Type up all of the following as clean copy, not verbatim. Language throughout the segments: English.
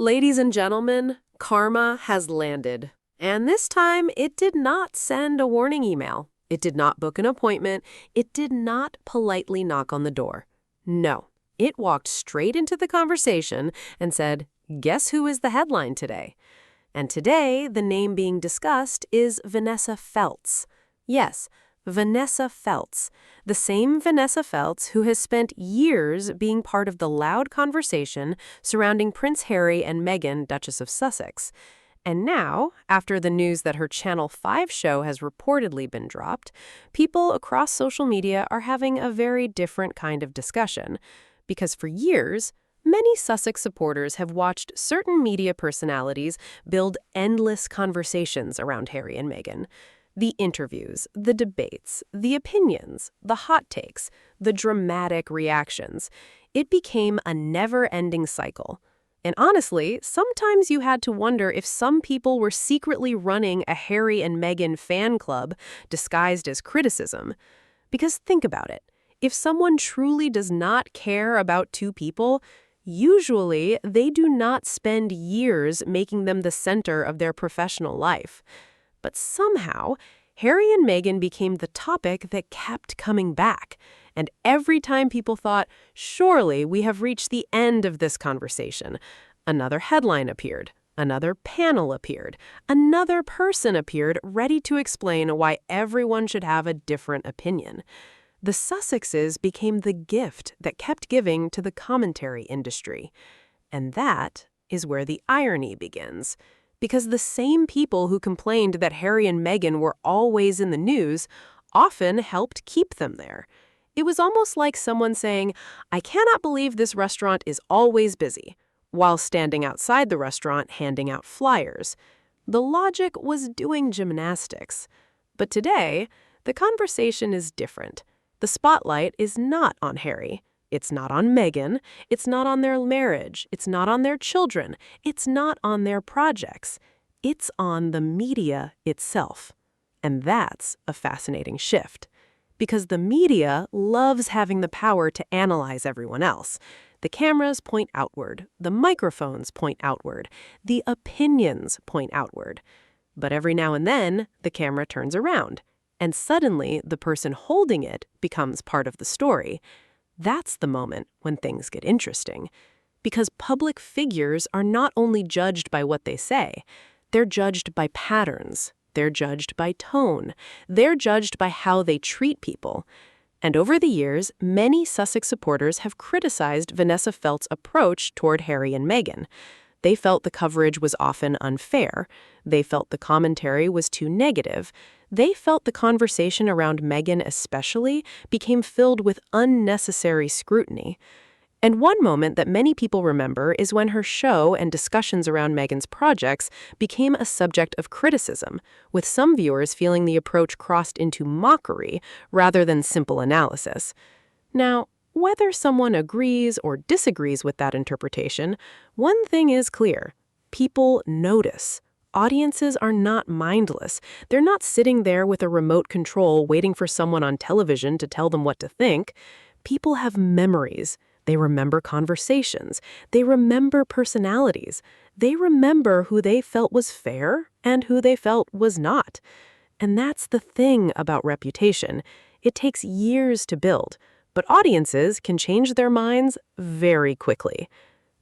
Ladies and gentlemen, karma has landed. And this time, it did not send a warning email. It did not book an appointment. It did not politely knock on the door. No, it walked straight into the conversation and said, "Guess who is the headline today?" And today, the name being discussed is Vanessa Feltz. Yes, Vanessa Feltz, the same Vanessa Feltz who has spent years being part of the loud conversation surrounding Prince Harry and Meghan, Duchess of Sussex. And now, after the news that her Channel 5 show has reportedly been dropped, people across social media are having a very different kind of discussion. Because for years, many Sussex supporters have watched certain media personalities build endless conversations around Harry and Meghan. The interviews, the debates, the opinions, the hot takes, the dramatic reactions. It became a never-ending cycle. And honestly, sometimes you had to wonder if some people were secretly running a Harry and Meghan fan club disguised as criticism. Because think about it. If someone truly does not care about two people, usually they do not spend years making them the center of their professional life. But somehow, Harry and Meghan became the topic that kept coming back. And every time people thought, surely we have reached the end of this conversation, another headline appeared, another panel appeared, another person appeared ready to explain why everyone should have a different opinion. The Sussexes became the gift that kept giving to the commentary industry. And that is where the irony begins. Because the same people who complained that Harry and Meghan were always in the news often helped keep them there. It was almost like someone saying, "I cannot believe this restaurant is always busy," while standing outside the restaurant handing out flyers. The logic was doing gymnastics. But today, the conversation is different. The spotlight is not on Harry. It's not on Meghan. It's not on their marriage. It's not on their children. It's not on their projects. It's on the media itself. And that's a fascinating shift. Because the media loves having the power to analyze everyone else. The cameras point outward. The microphones point outward. The opinions point outward. But every now and then, the camera turns around. And suddenly, the person holding it becomes part of the story. That's the moment when things get interesting. Because public figures are not only judged by what they say, they're judged by patterns, they're judged by tone, they're judged by how they treat people. And over the years, many Sussex supporters have criticized Vanessa Feltz's approach toward Harry and Meghan. They felt the coverage was often unfair. They felt the commentary was too negative. They felt the conversation around Meghan especially became filled with unnecessary scrutiny. And one moment that many people remember is when her show and discussions around Meghan's projects became a subject of criticism, with some viewers feeling the approach crossed into mockery rather than simple analysis. Now, whether someone agrees or disagrees with that interpretation, one thing is clear. People notice. Audiences are not mindless. They're not sitting there with a remote control waiting for someone on television to tell them what to think. People have memories. They remember conversations. They remember personalities. They remember who they felt was fair and who they felt was not. And that's the thing about reputation. It takes years to build. But audiences can change their minds very quickly.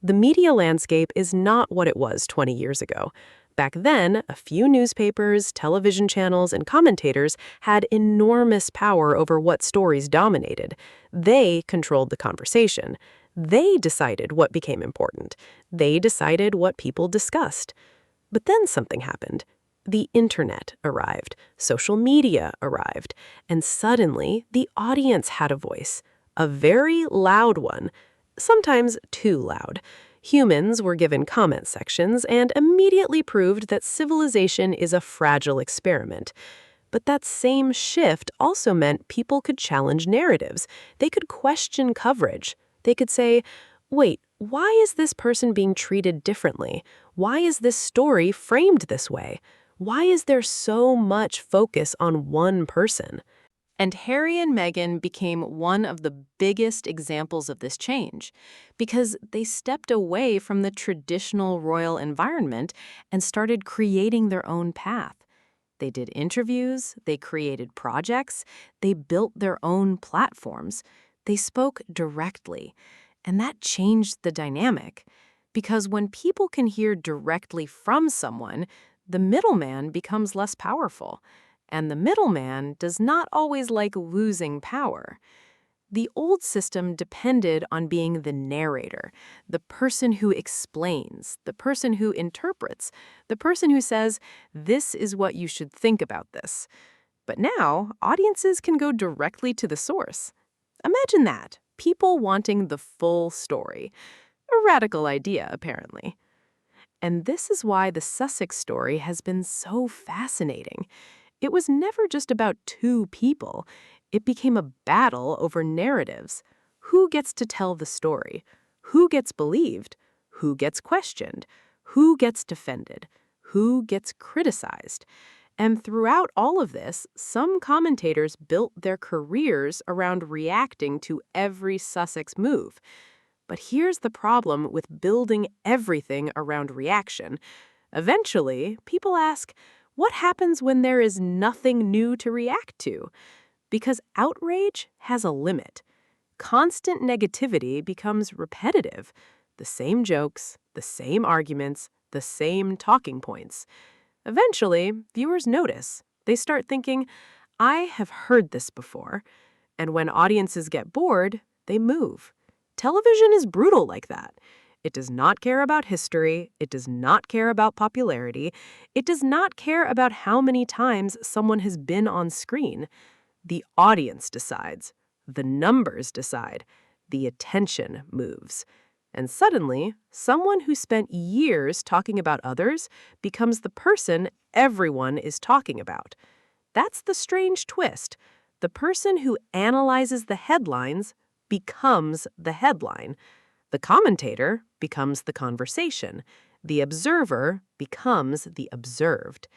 The media landscape is not what it was 20 years ago. Back then, a few newspapers, television channels, and commentators had enormous power over what stories dominated. They controlled the conversation. They decided what became important. They decided what people discussed. But then something happened. The internet arrived, social media arrived, and suddenly the audience had a voice, a very loud one, sometimes too loud. Humans were given comment sections and immediately proved that civilization is a fragile experiment. But that same shift also meant people could challenge narratives. They could question coverage. They could say, wait, why is this person being treated differently? Why is this story framed this way? Why is there so much focus on one person? And Harry and Meghan became one of the biggest examples of this change because they stepped away from the traditional royal environment and started creating their own path. They did interviews, they created projects, they built their own platforms. They spoke directly, and that changed the dynamic. Because when people can hear directly from someone, the middleman becomes less powerful. And the middleman does not always like losing power. The old system depended on being the narrator, the person who explains, the person who interprets, the person who says, "This is what you should think about this." But now, audiences can go directly to the source. Imagine that, people wanting the full story. A radical idea, apparently. And this is why the Sussex story has been so fascinating. It was never just about two people. It became a battle over narratives. Who gets to tell the story? Who gets believed? Who gets questioned? Who gets defended? Who gets criticized? And throughout all of this, some commentators built their careers around reacting to every Sussex move. But here's the problem with building everything around reaction. Eventually, people ask, what happens when there is nothing new to react to? Because outrage has a limit. Constant negativity becomes repetitive. The same jokes, the same arguments, the same talking points. Eventually, viewers notice. They start thinking, I have heard this before. And when audiences get bored, they move. Television is brutal like that. It does not care about history. It does not care about popularity. It does not care about how many times someone has been on screen. The audience decides. The numbers decide. The attention moves. And suddenly, someone who spent years talking about others becomes the person everyone is talking about. That's the strange twist. The person who analyzes the headlines becomes the headline. The commentator becomes the conversation. The observer becomes the observed.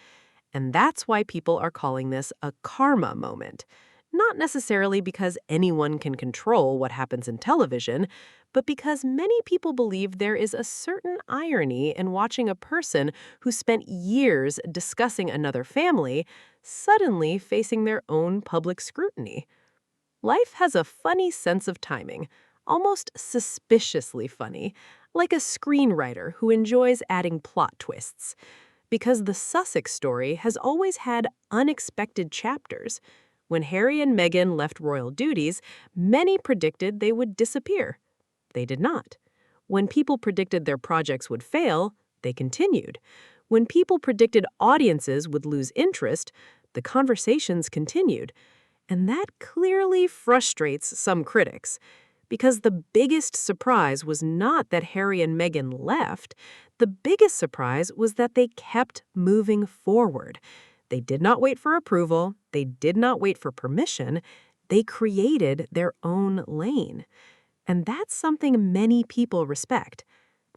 And that's why people are calling this a karma moment. Not necessarily because anyone can control what happens in television, but because many people believe there is a certain irony in watching a person who spent years discussing another family suddenly facing their own public scrutiny. Life has a funny sense of timing, almost suspiciously funny, like a screenwriter who enjoys adding plot twists. Because the Sussex story has always had unexpected chapters. When Harry and Meghan left royal duties, many predicted they would disappear. They did not. When people predicted their projects would fail, they continued. When people predicted audiences would lose interest, the conversations continued. And that clearly frustrates some critics, because the biggest surprise was not that Harry and Meghan left. The biggest surprise was that they kept moving forward. They did not wait for approval. They did not wait for permission. They created their own lane. And that's something many people respect.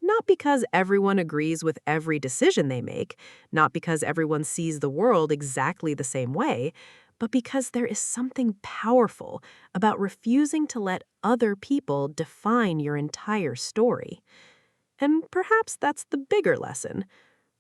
Not because everyone agrees with every decision they make, not because everyone sees the world exactly the same way, but because there is something powerful about refusing to let other people define your entire story. And perhaps that's the bigger lesson.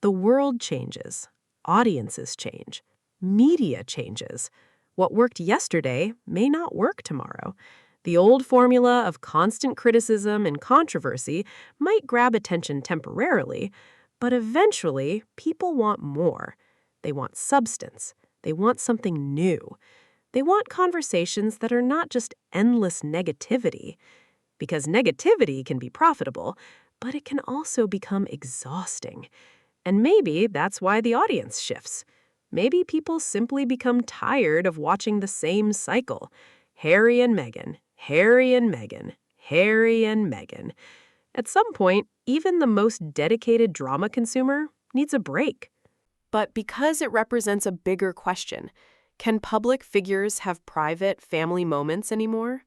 The world changes. Audiences change. Media changes. What worked yesterday may not work tomorrow. The old formula of constant criticism and controversy might grab attention temporarily, but eventually people want more. They want substance. They want something new. They want conversations that are not just endless negativity. Because negativity can be profitable, but it can also become exhausting. And maybe that's why the audience shifts. Maybe people simply become tired of watching the same cycle. Harry and Meghan, Harry and Meghan, Harry and Meghan. At some point, even the most dedicated drama consumer needs a break. But because it represents a bigger question, can public figures have private family moments anymore?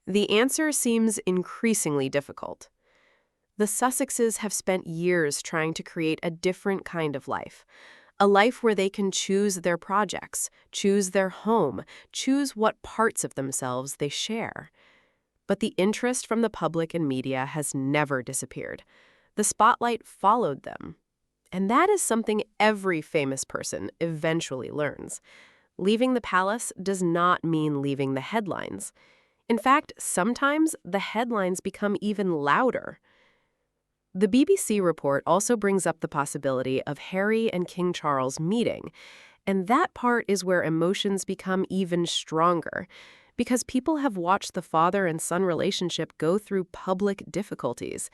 The answer seems increasingly difficult. The Sussexes have spent years trying to create a different kind of life, A life where they can choose their projects, choose their home, choose what parts of themselves they share. But the interest from the public and media has never disappeared. The spotlight followed them. And that is something every famous person eventually learns. Leaving the palace does not mean leaving the headlines. In fact, sometimes the headlines become even louder. The BBC report also brings up the possibility of Harry and King Charles meeting, and that part is where emotions become even stronger, because people have watched the father and son relationship go through public difficulties.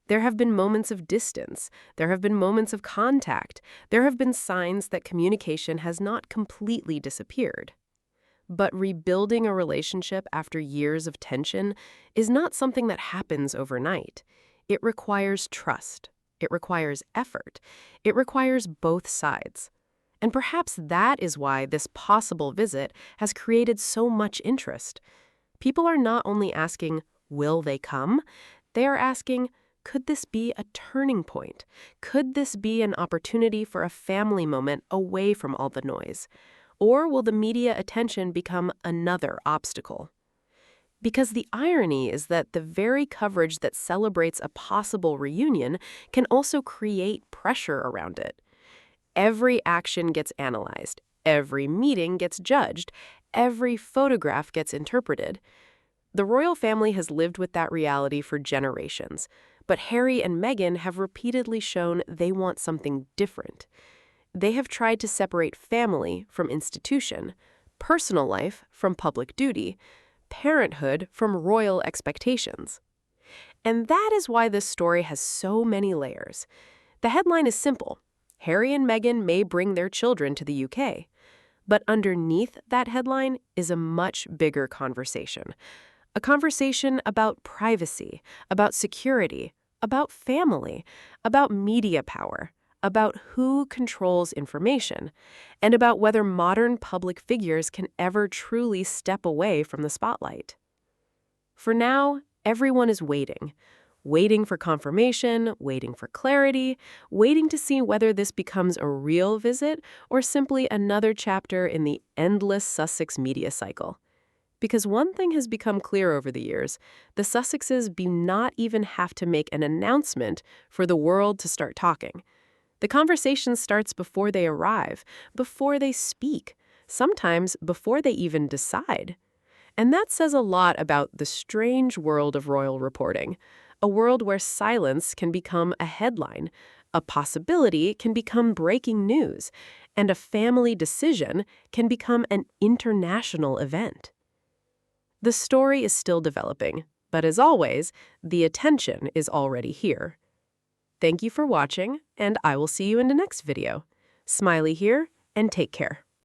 There have been moments of distance, there have been moments of contact, there have been signs that communication has not completely disappeared. But rebuilding a relationship after years of tension is not something that happens overnight. It requires trust. It requires effort. It requires both sides. And perhaps that is why this possible visit has created so much interest. People are not only asking, will they come? They are asking, could this be a turning point? Could this be an opportunity for a family moment away from all the noise? Or will the media attention become another obstacle? Because the irony is that the very coverage that celebrates a possible reunion can also create pressure around it. Every action gets analyzed, every meeting gets judged, every photograph gets interpreted. The royal family has lived with that reality for generations, but Harry and Meghan have repeatedly shown they want something different. They have tried to separate family from institution, personal life from public duty, parenthood from royal expectations. And that is why this story has so many layers. The headline is simple. Harry and Meghan may bring their children to the UK. But underneath that headline is a much bigger conversation. A conversation about privacy, about security, about family, about media power, about who controls information, and about whether modern public figures can ever truly step away from the spotlight. For now, everyone is waiting. Waiting for confirmation, waiting for clarity, waiting to see whether this becomes a real visit or simply another chapter in the endless Sussex media cycle. Because one thing has become clear over the years, the Sussexes do not even have to make an announcement for the world to start talking. The conversation starts before they arrive, before they speak, sometimes before they even decide. And that says a lot about the strange world of royal reporting, a world where silence can become a headline, a possibility can become breaking news, and a family decision can become an international event. The story is still developing, but as always, the attention is already here. Thank you for watching, and I will see you in the next video. Smiley here, and take care.